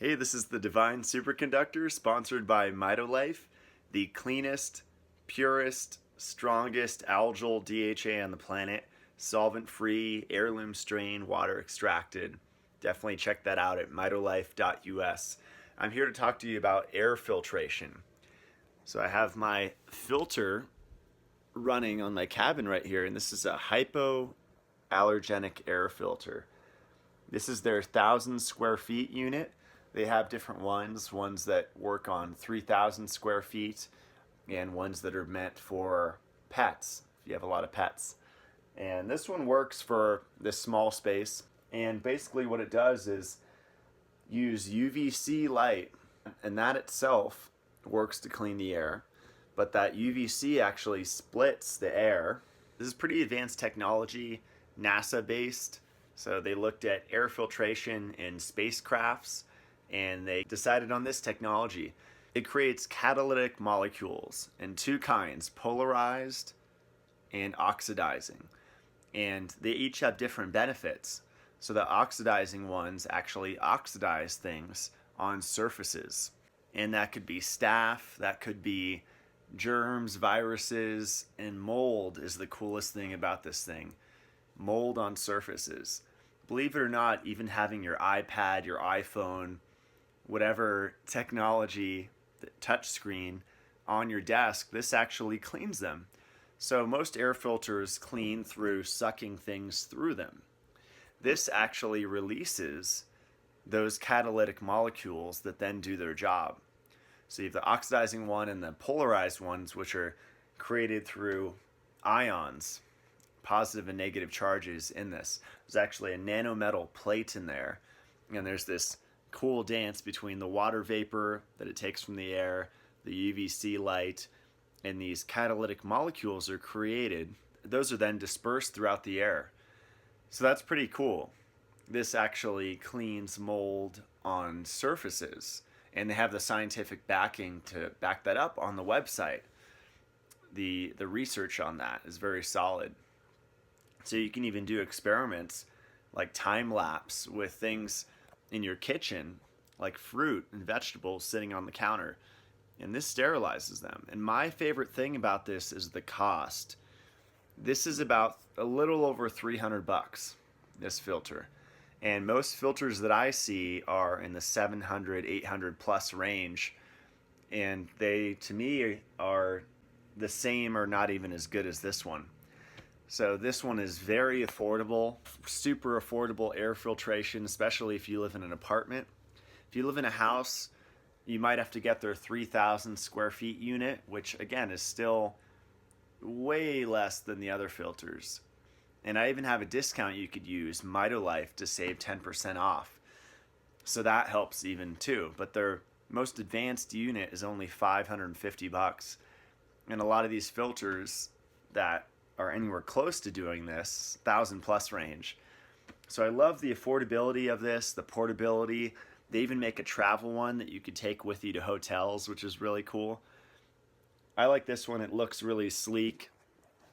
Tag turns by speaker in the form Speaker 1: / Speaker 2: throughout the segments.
Speaker 1: Hey, this is the Divine Superconductor sponsored by MitoLife, the cleanest, purest, strongest algal DHA on the planet, solvent-free, heirloom strain, water extracted. Definitely check that out at mitolife.us. I'm here to talk to you about air filtration. So I have my filter running on my cabin right here, and this is a hypoallergenic air filter. This is their 1,000 square feet unit. They have different ones that work on 3,000 square feet and ones that are meant for pets, if you have a lot of pets. And this one works for this small space. And basically what it does is use UVC light, and that itself works to clean the air. But that UVC actually splits the air. This is pretty advanced technology, NASA based. So they looked at air filtration in spacecrafts and they decided on this technology. It creates catalytic molecules in two kinds, polarized and oxidizing. And they each have different benefits. So the oxidizing ones actually oxidize things on surfaces. And that could be staph, that could be germs, viruses, and mold is the coolest thing about this thing. Mold on surfaces. Believe it or not, even having your iPad, your iPhone, whatever technology, the touch screen on your desk, this actually cleans them. So most air filters clean through sucking things through them. This actually releases those catalytic molecules that then do their job. So you have the oxidizing one and the polarized ones, which are created through ions, positive and negative charges in this. There's actually a nanometal plate in there, and there's this cool dance between the water vapor that it takes from the air, the UVC light, and these catalytic molecules are created. Those are then dispersed throughout the air. So that's pretty cool. This actually cleans mold on surfaces, and they have the scientific backing to back that up on the website. The research on that is very solid. So you can even do experiments like time lapse with things in your kitchen, like fruit and vegetables sitting on the counter. And this sterilizes them. And my favorite thing about this is the cost. This is about a little over $300, this filter. And most filters that I see are in the 700, 800 plus range. And they, to me, are the same or not even as good as this one. So this one is very affordable, super affordable air filtration, especially if you live in an apartment. If you live in a house, you might have to get their 3,000 square feet unit, which again is still way less than the other filters. And I even have a discount you could use, MitoLife, to save 10% off. So that helps even too. But their most advanced unit is only $550. And a lot of these filters that are anywhere close to doing this, 1,000 plus range. So I love the affordability of this, the portability. They even make a travel one that you could take with you to hotels, which is really cool. I like this one. It looks really sleek,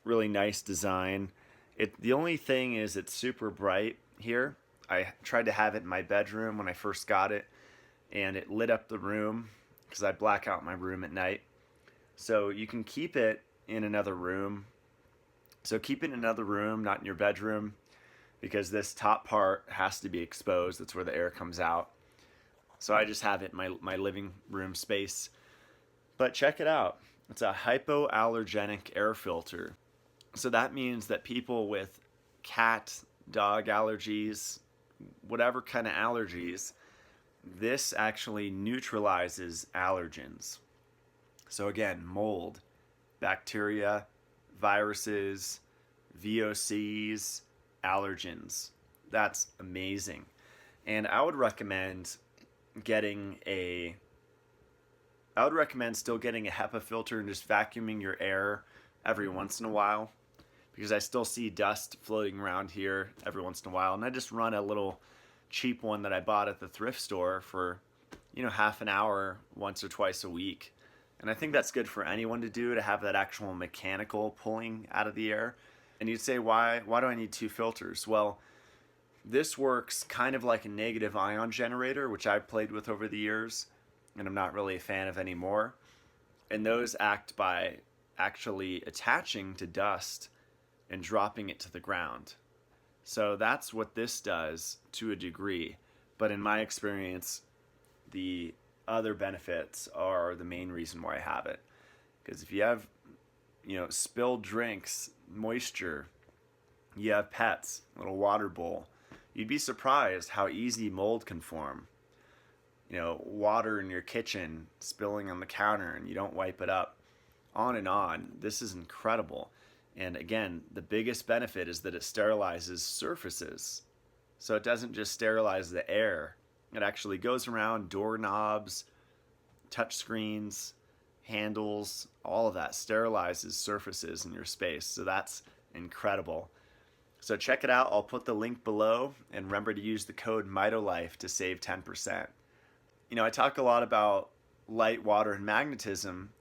Speaker 1: really nice design. The only thing is it's super bright here. I tried to have it in my bedroom when I first got it, and it lit up the room because I black out my room at night. So you can keep it in another room. So keep it in another room, not in your bedroom, because this top part has to be exposed. That's where the air comes out. So I just have it in my living room space. But check it out. It's a hypoallergenic air filter. So that means that people with cat, dog allergies, whatever kind of allergies, this actually neutralizes allergens. So again, mold, bacteria, viruses, VOCs, allergens. That's amazing. And I would recommend still getting a HEPA filter and just vacuuming your air every once in a while, because I still see dust floating around here every once in a while. And I just run a little cheap one that I bought at the thrift store for, half an hour once or twice a week. And I think that's good for anyone to do, to have that actual mechanical pulling out of the air. And you'd say, why do I need two filters? Well, This works kind of like a negative ion generator, which I've played with over the years, and I'm not really a fan of anymore. And those act by actually attaching to dust and dropping it to the ground. So that's what this does to a degree. But in my experience, the other benefits are the main reason why I have it. Because if you have, spilled drinks, moisture, you have pets, a little water bowl, you'd be surprised how easy mold can form. Water in your kitchen spilling on the counter and you don't wipe it up. On and on. This is incredible. And again, the biggest benefit is that it sterilizes surfaces. So it doesn't just sterilize the air. It actually goes around doorknobs, touch screens, handles, all of that sterilizes surfaces in your space. So that's incredible. So check it out. I'll put the link below, and remember to use the code MitoLife to save 10%. I talk a lot about light, water, and magnetism,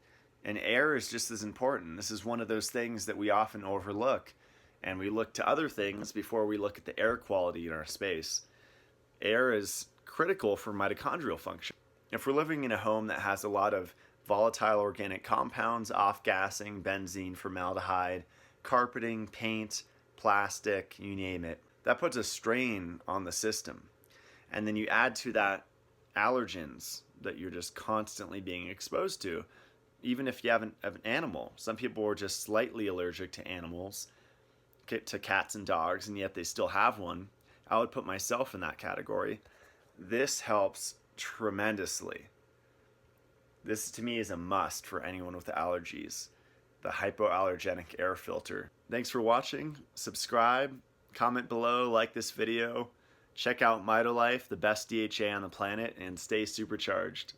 Speaker 1: and air is just as important. This is one of those things that we often overlook, and we look to other things before we look at the air quality in our space. Air is critical for mitochondrial function. If we're living in a home that has a lot of volatile organic compounds, off-gassing, benzene, formaldehyde, carpeting, paint, plastic, you name it, that puts a strain on the system. And then you add to that allergens that you're just constantly being exposed to, even if you have an animal. Some people are just slightly allergic to animals, to cats and dogs, and yet they still have one. I would put myself in that category. This helps tremendously. This to me is a must for anyone with allergies. The hypoallergenic air filter. Thanks for watching. Subscribe, comment below, like this video. Check out MitoLife, the best DHA on the planet, and stay supercharged.